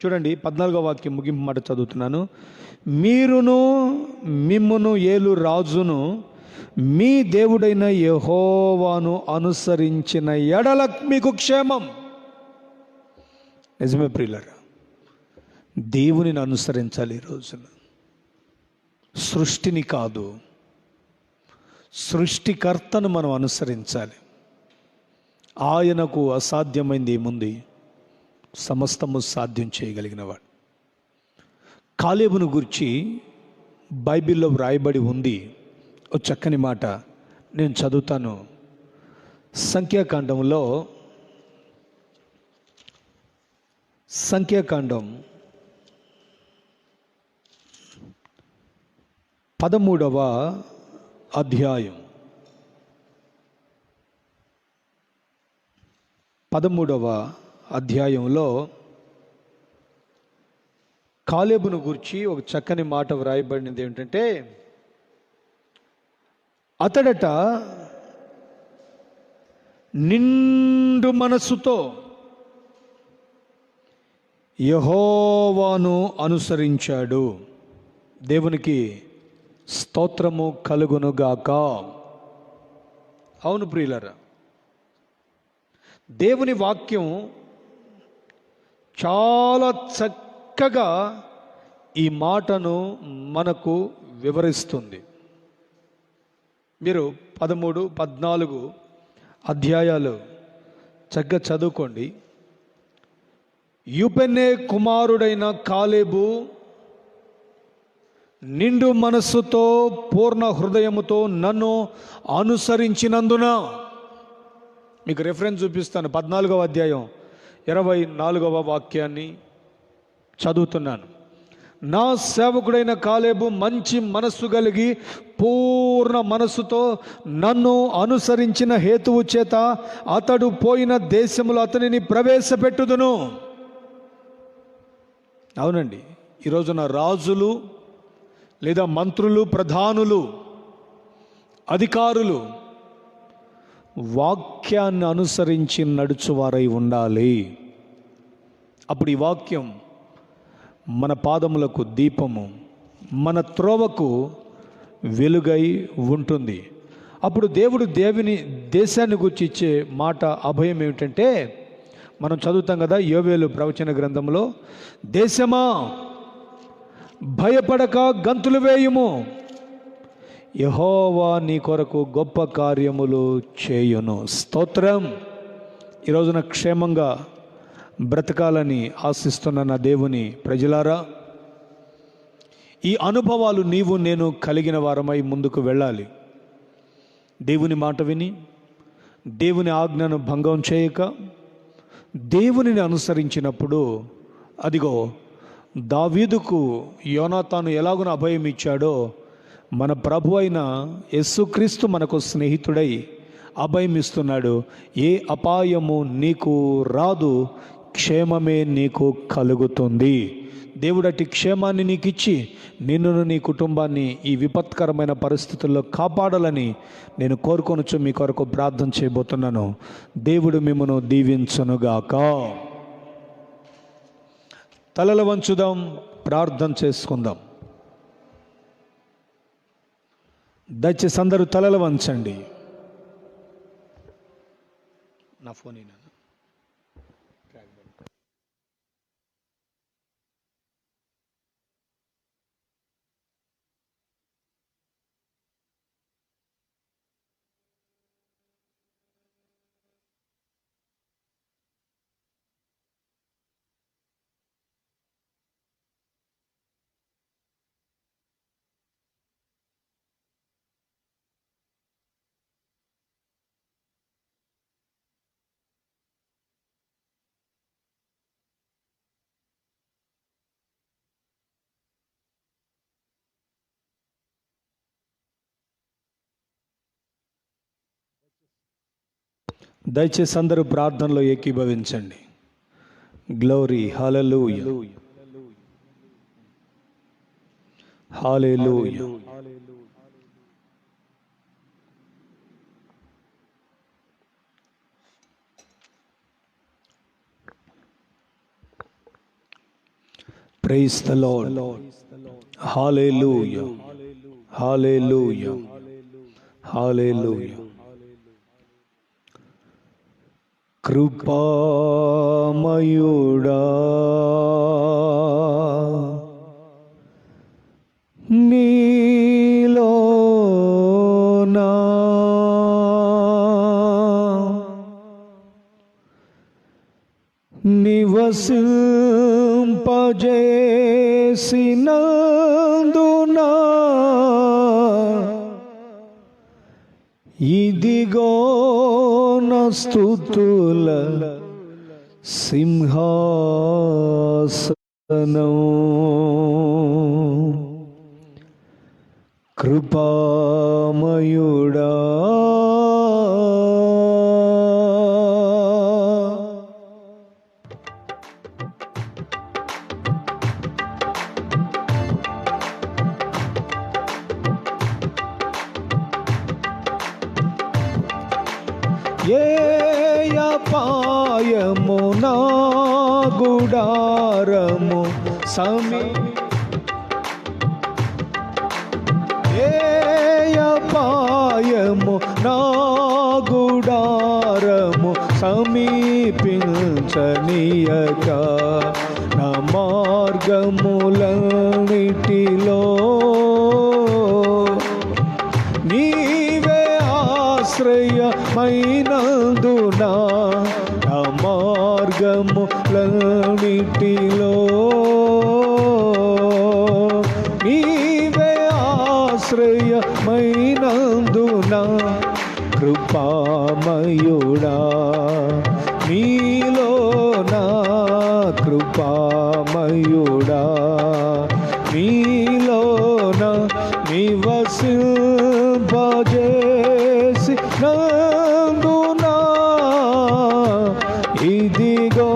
చూడండి 14వ వాక్యం ముగింపు మాట చదువుతున్నాను. మీరును మిమ్మును ఏలు రాజును మీ దేవుడైన యెహోవాను అనుసరించిన ఎడల మీకు క్షేమం. నిజమే ప్రియులారా, దేవునిని అనుసరించాలి. ఈ రోజున సృష్టిని కాదు, సృష్టికర్తను మనం అనుసరించాలి. ఆయనకు అసాధ్యమైంది ఏముంది? సమస్తము సాధ్యం చేయగలిగినవాడు. కాలేబును గురించి బైబిల్లో వ్రాయబడి ఉంది ఒక చక్కని మాట, నేను చదువుతాను. సంఖ్యాకాండం 13వ అధ్యాయం 13వ అధ్యాయంలో కాలేబును గురించి ఒక చక్కని మాట వ్రాయబడినది. ఏమిటంటే, అతడట నిండు మనస్సుతో యెహోవాను అనుసరించాడు. దేవునికి స్తోత్రము కలుగునుగాక. అవును ప్రియులారా, దేవుని వాక్యం చాలా చక్కగా ఈ మాటను మనకు వివరిస్తుంది. మీరు 13, 14 అధ్యాయాలు చక్కగా చదువుకోండి. యూపెన్నే కుమారుడైన కాలేబు నిండు మనస్సుతో పూర్ణ హృదయముతో నన్ను అనుసరించినందున, మీకు రెఫరెన్స్ చూపిస్తాను. 14వ అధ్యాయం 24వ వాక్యాన్ని చదువుతున్నాను. నా సేవకుడైన కాలేబు మంచి మనస్సు కలిగి పూర్ణ మనస్సుతో నన్ను అనుసరించిన హేతువు చేత అతడు పోయిన దేశములో అతనిని ప్రవేశపెట్టుదును. అవునండి, ఈరోజున రాజులు లేదా మంత్రులు, ప్రధానులు, అధికారులు వాక్యాన్ని అనుసరించి నడుచువారై ఉండాలి. అప్పుడు ఈ వాక్యం మన పాదములకు దీపము, మన త్రోవకు వెలుగై ఉంటుంది. అప్పుడు దేవుడు దేశాన్ని గురించి ఇచ్చే మాట, అభయం ఏమిటంటే, మనం చదువుతాం కదా యోవేలు ప్రవచన గ్రంథంలో, దేశమా భయపడక గంతులు వేయుము, యెహోవా నీ కొరకు గొప్ప కార్యములు చేయును. స్తోత్రం. ఈరోజున క్షేమంగా బ్రతకాలని ఆశిస్తున్న నా దేవుని ప్రజలారా, ఈ అనుభవాలు నీవు నేను కలిగిన వారమై ముందుకు వెళ్ళాలి. దేవుని మాట విని, దేవుని ఆజ్ఞను భంగం చేయక, దేవునిని అనుసరించినప్పుడు, అదిగో దావీదుకు యోనాతాను ఎలాగున అభయం ఇచ్చాడో, మన ప్రభు అయిన యేసుక్రీస్తు మనకు స్నేహితుడై అభయం ఇస్తున్నాడు. ఏ అపాయము నీకు రాదు, క్షేమమే నీకు కలుగుతుంది. దేవుడటి క్షేమాన్ని నీకు ఇచ్చి నిన్ను, నీ కుటుంబాన్ని ఈ విపత్కరమైన పరిస్థితుల్లో కాపాడాలని నేను కోరుకొనొచ్చు మీ కొరకు ప్రార్థన చేయబోతున్నాను. దేవుడు మిమ్మను దీవించునుగాక. తలలు వంచుదాం, ప్రార్థన చేసుకుందాం. దయచేసి అందరూ తలలు వంచండి. నా ఫోన్ దయచేసి అందరూ ప్రార్థనలో ఏకీభవించండి. Glory, hallelujah, hallelujah. Praise the Lord. Hallelujah, hallelujah, hallelujah. కృపామయుడా నీలోనా నివసింపజేసినందునా ఇదిగో నా స్తుతుల సింహాసనం. కృపామయుడా ఏ అపాయము నా గుడారము ఏ అపాయము నా గుడారము సమీపించనీయక నా మార్గములన్నిటిలో నీవే ఆశ్రయమైనందునా నా మార్గములన్నిటిలో నీవే ఆశ్రయమైనందునా కృపామయుడా నీలోనా కృపామయుడా నీలోనా నివసింపజేసి నందునా ఇదిగో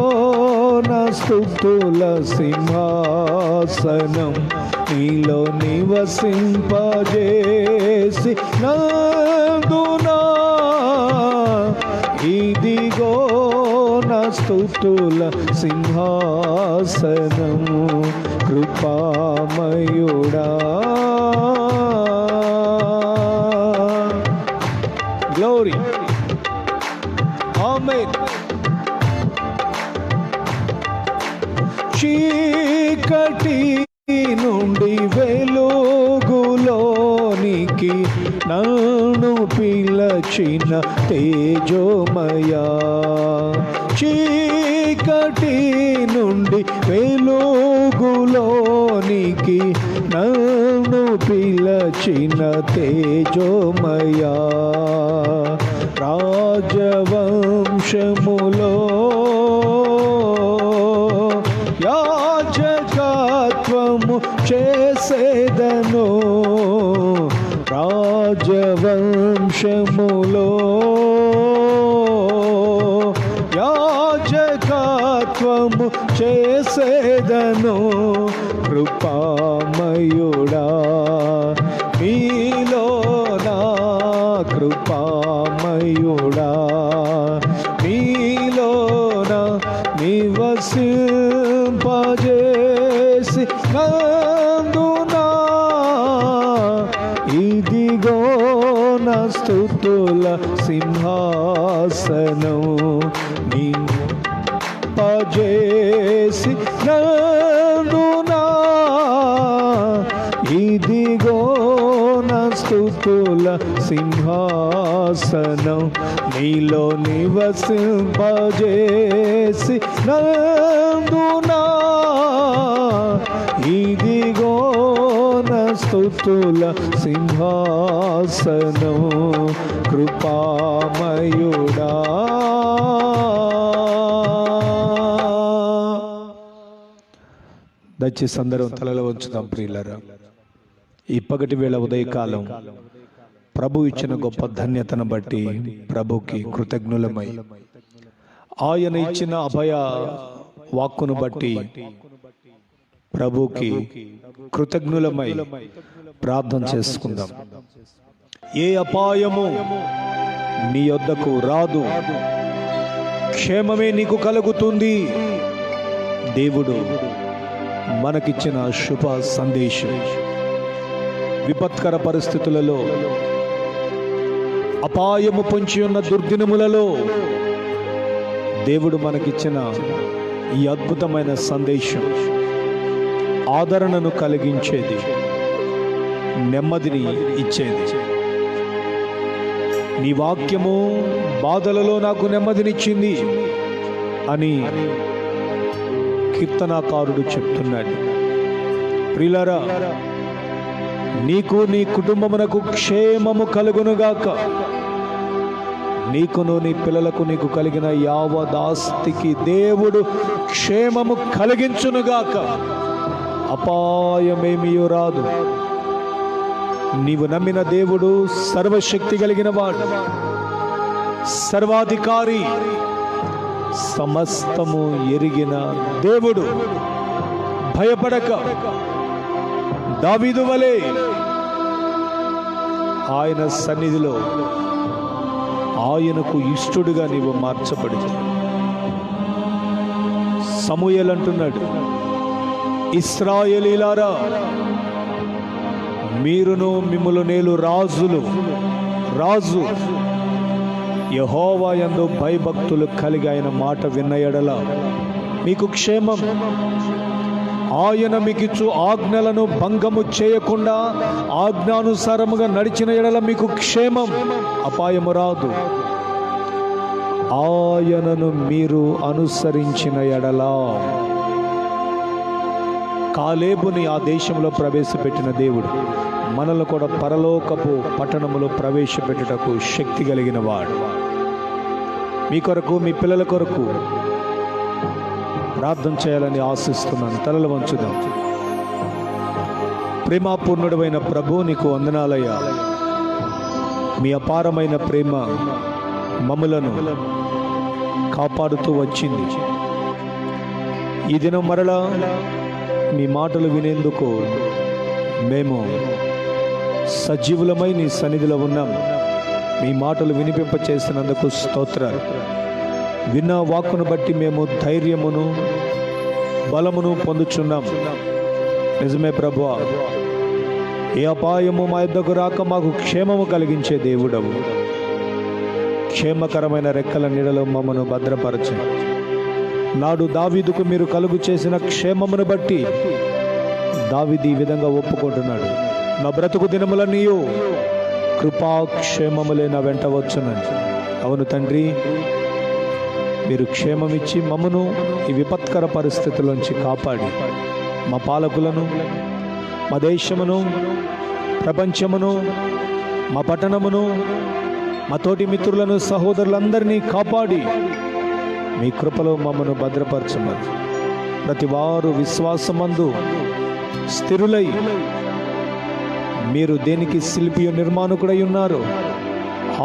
నా స్తుతుల సింహాసనం నీలో నివసింపజేసి నందునా ఇదిగో నా స్తుతుల సింహాసనము. కృపామయుడా గ్లోరీ, ఆమేన్. చీకటి నుండి వెలుగులోనికి నన్ను పిలచిన తేజోమయా, చీకటి నుండి వెలుగులోనికి నన్ను పిలచిన తేజోమయా, రాజవంశములో యాజకత్వము చేసేదను, రాజవంశములో యాజకత్వము చేసేదను. కృపామయుడా నీలోనా కృపామయుడా నీలోనా నివసింపజేసి నందునా ఇదిగో నా స్తుతుల సింహాసనం నింపజేసి నందునా ఇదిగో నా స్తుతుల సింహాసనం నీలో నివసింపజేసి నందునా ఇదిగో నా స్తుతుల సింహాసనం. కృపామయుడా దయచేసి అందరం తలలో ఉంచుదాం ప్రియులారా. ఈ పగటి వేళ ఉదయకాలం ప్రభు ఇచ్చిన గొప్ప ధన్యతను బట్టి ప్రభుకి కృతజ్ఞులమై, ఆయన ఇచ్చిన అభయ వాక్కును బట్టి ప్రభుకి కృతజ్ఞులమై ప్రార్థన చేసుకుందాం. ఏ అపాయము నీ యొద్దకు రాదు, క్షేమమే నీకు కలుగుతుంది. దేవుడు మనకిచ్చిన శుభ సందేశం. విపత్కర పరిస్థితులలో, అపాయము పొంచి ఉన్న దుర్దినములలో దేవుడు మనకిచ్చిన ఈ అద్భుతమైన సందేశం ఆదరణను కలిగించేది, నెమ్మదిని ఇచ్చేది. నీ వాక్యము బాధలలో నాకు నెమ్మదినిచ్చింది అని కీర్తనాకారుడు చెప్తున్నాడు. ప్రియులారా, నీకు నీ కుటుంబమునకు క్షేమము కలుగునుగాక. నీకును నీ పిల్లలకు నీకు కలిగిన యావదాస్తికి దేవుడు క్షేమము కలిగించునుగాక. అపాయమేమియో రాదు. నీవు నమ్మిన దేవుడు సర్వశక్తి కలిగిన వాడు, సర్వాధికారి, సమస్తము ఎరిగిన దేవుడు. భయపడక, దావీదు వలె ఆయన సన్నిధిలో ఆయనకు ఇష్టడుగా నీవు మార్చబడింది. సమూయేలు అంటున్నాడు, ఇశ్రాయేలీయులారా, మీరును మిమ్ములు నేలు రాజు యెహోవా యందు భయభక్తులు కలిగి ఆయన మాట విన్న ఎడల మీకు క్షేమం. ఆయన మీకిచ్చు ఆజ్ఞలను భంగము చేయకుండా ఆజ్ఞానుసారముగా నడిచిన ఎడల మీకు క్షేమం, అపాయము రాదు. ఆయనను మీరు అనుసరించిన ఎడల. కాలేబుని ఆ దేశంలో ప్రవేశపెట్టిన దేవుడు మనల్ని కూడా పరలోకపు పట్టణములో ప్రవేశపెట్టుటకు శక్తి కలిగిన వాడు. మీ కొరకు, మీ పిల్లల కొరకు ప్రార్థన చేయాలని ఆశిస్తున్నాను. తలలు వంచుదాం. ప్రేమాపూర్ణుడైన ప్రభు, నీకు వందనాలయ్యా. మీ అపారమైన ప్రేమ మమ్ములను కాపాడుతూ వచ్చింది. ఈ దినం మరలా మీ మాటలు వినేందుకు మేము సజీవులమై నీ సన్నిధిలో ఉన్నాం. మీ మాటలు వినిపింప చేసినందుకు స్తోత్రాలు. విన్న వాక్కును బట్టి మేము ధైర్యమును బలమును పొందుచున్నాం. నిజమే ప్రభువా, ఏ అపాయము మా యొద్దకు రాక మాకు క్షేమము కలిగించే దేవుడవు. క్షేమకరమైన రెక్కల నీడలో మమ్మను భద్రపరచు. నాడు దావీదుకు మీరు కలుగు చేసిన క్షేమమును బట్టి దావీదు ఈ విధంగా ఒప్పుకుంటున్నాడు, నా బ్రతుకు దినములన్నీయు కృపాక్షేమములే నా వెంట వచ్చునని. అవును తండ్రి, మీరు క్షేమమిచ్చి మమ్మను ఈ విపత్కర పరిస్థితుల్లోంచి కాపాడి మా పాలకులను, మా దేశమును, ప్రపంచమును, మా పట్టణమును, మా తోటి మిత్రులను, సహోదరులందరినీ కాపాడి మీ కృపలో మమ్మను భద్రపరచమని, ప్రతి వారు విశ్వాసమందు స్థిరులై మీరు దేనికి శిల్పి నిర్మాణకుడై ఉన్నారు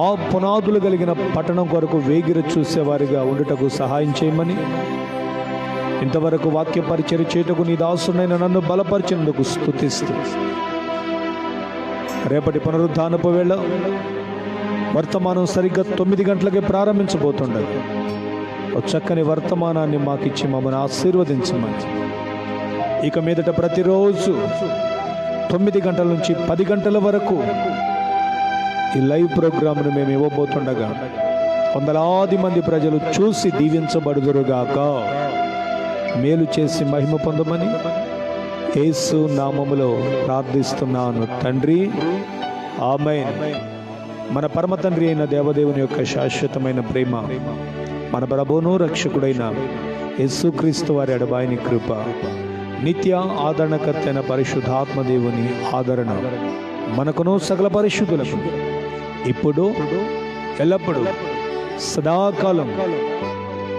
ఆ పునాదులు కలిగిన పట్టణం కొరకు వేగిర చూసేవారిగా ఉండుటకు సహాయం చేయమని, ఇంతవరకు వాక్య పరిచర్య చేయుటకు నీ దాసునైన నన్ను బలపరిచినందుకు స్తుతిస్తూ, రేపటి పునరుద్ధానపు వేళ వర్తమానం సరిగ్గా 9 గంటలకే ప్రారంభించబోతుండగా ఒక చక్కని వర్తమానాన్ని మాకిచ్చి మమ్మల్ని ఆశీర్వదించమని, ఇక మీదట ప్రతిరోజు 9 గంటల నుంచి 10 గంటల వరకు ఈ లైవ్ ప్రోగ్రామ్ను మేము ఇవ్వబోతుండగా వందలాది మంది ప్రజలు చూసి దీవించబడుదురుగాక. మేలు చేసి మహిమ పొందమని యేసు నామములో ప్రార్థిస్తున్నాను తండ్రి, ఆమేన్. మన పరమ తండ్రి అయిన దేవదేవుని యొక్క శాశ్వతమైన ప్రేమ, మన ప్రభువును రక్షకుడైన యేసుక్రీస్తు వారి ఎడబాయిని కృప, నిత్య ఆదరణకర్త అయిన పరిశుద్ధాత్మ దేవుని ఆదరణ మనకును సకల పరిశుద్ధులకు ఇప్పుడు ఎల్లప్పుడూ సదాకాలం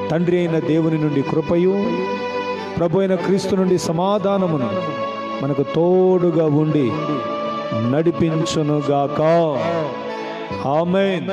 తండ్రి అయిన దేవుని నుండి కృపయు, ప్రభు అయిన క్రీస్తు నుండి సమాధానమును మనకు తోడుగా ఉండి నడిపించునుగాక. ఆమేన్.